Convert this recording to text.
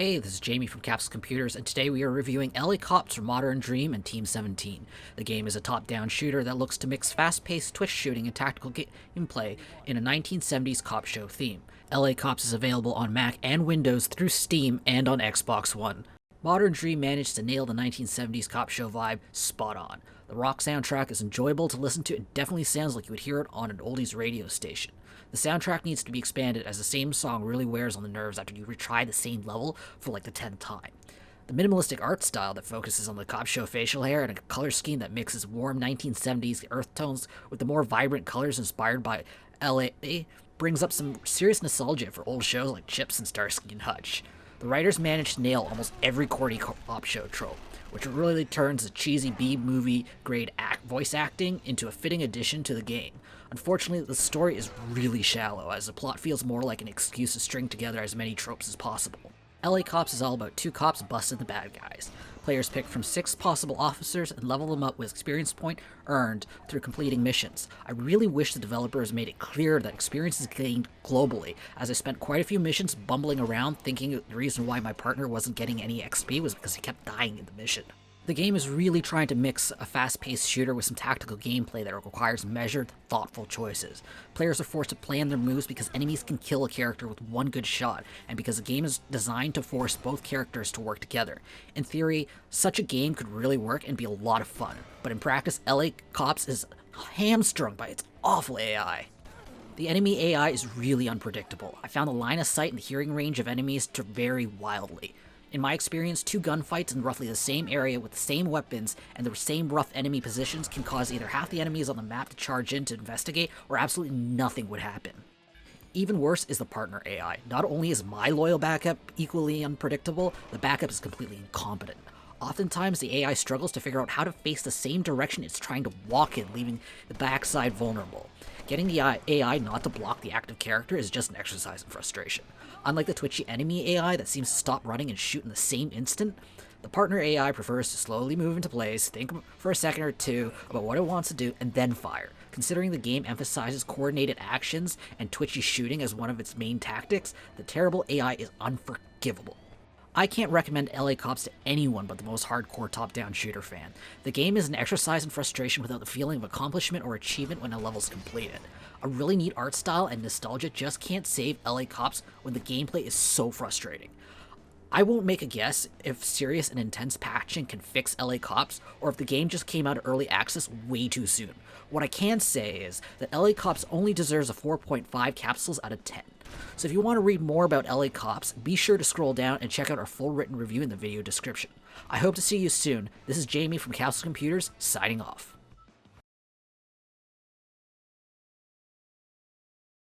Hey, this is Jamie from Capsule Computers, and today we are reviewing LA Cops for Modern Dream and Team 17. The game is a top-down shooter that looks to mix fast-paced twist shooting and tactical gameplay in a 1970s cop show theme. LA Cops is available on Mac and Windows through Steam and on Xbox One. Modern Dream managed to nail the 1970s cop show vibe spot on. The rock soundtrack is enjoyable to listen to. It definitely sounds like you would hear it on an oldies radio station. The soundtrack needs to be expanded as the same song really wears on the nerves after you retry the same level for like the 10th time. The minimalistic art style that focuses on the cop show facial hair and a color scheme that mixes warm 1970s earth tones with the more vibrant colors inspired by LA brings up some serious nostalgia for old shows like Chips and Starsky and Hutch. The writers managed to nail almost every corny cop show trope, which really turns the cheesy B-movie grade voice acting into a fitting addition to the game. Unfortunately, the story is really shallow, as the plot feels more like an excuse to string together as many tropes as possible. LA Cops is all about two cops busting the bad guys. Players pick from 6 possible officers and level them up with experience point earned through completing missions. I really wish the developers made it clear that experience is gained globally, as I spent quite a few missions bumbling around thinking the reason why my partner wasn't getting any XP was because he kept dying in the mission. The game is really trying to mix a fast-paced shooter with some tactical gameplay that requires measured, thoughtful choices. Players are forced to plan their moves because enemies can kill a character with one good shot, and because the game is designed to force both characters to work together. In theory, such a game could really work and be a lot of fun, but in practice, LA Cops is hamstrung by its awful AI. The enemy AI is really unpredictable. I found the line of sight and hearing range of enemies to vary wildly. In my experience, 2 gunfights in roughly the same area with the same weapons and the same rough enemy positions can cause either half the enemies on the map to charge in to investigate, or absolutely nothing would happen. Even worse is the partner AI. Not only is my loyal backup equally unpredictable, the backup is completely incompetent. Oftentimes, the AI struggles to figure out how to face the same direction it's trying to walk in, leaving the backside vulnerable. Getting the AI not to block the active character is just an exercise in frustration. Unlike the twitchy enemy AI that seems to stop running and shoot in the same instant, the partner AI prefers to slowly move into place, think for a second or two about what it wants to do, and then fire. Considering the game emphasizes coordinated actions and twitchy shooting as one of its main tactics, the terrible AI is unforgivable. I can't recommend LA Cops to anyone but the most hardcore top-down shooter fan. The game is an exercise in frustration without the feeling of accomplishment or achievement when a level's completed. A really neat art style and nostalgia just can't save LA Cops when the gameplay is so frustrating. I won't make a guess if serious and intense patching can fix LA Cops, or if the game just came out of early access way too soon. What I can say is that LA Cops only deserves a 4.5 capsules out of 10. So if you want to read more about LA Cops, be sure to scroll down and check out our full written review in the video description. I hope to see you soon. This is Jamie from Capsule Computers, signing off.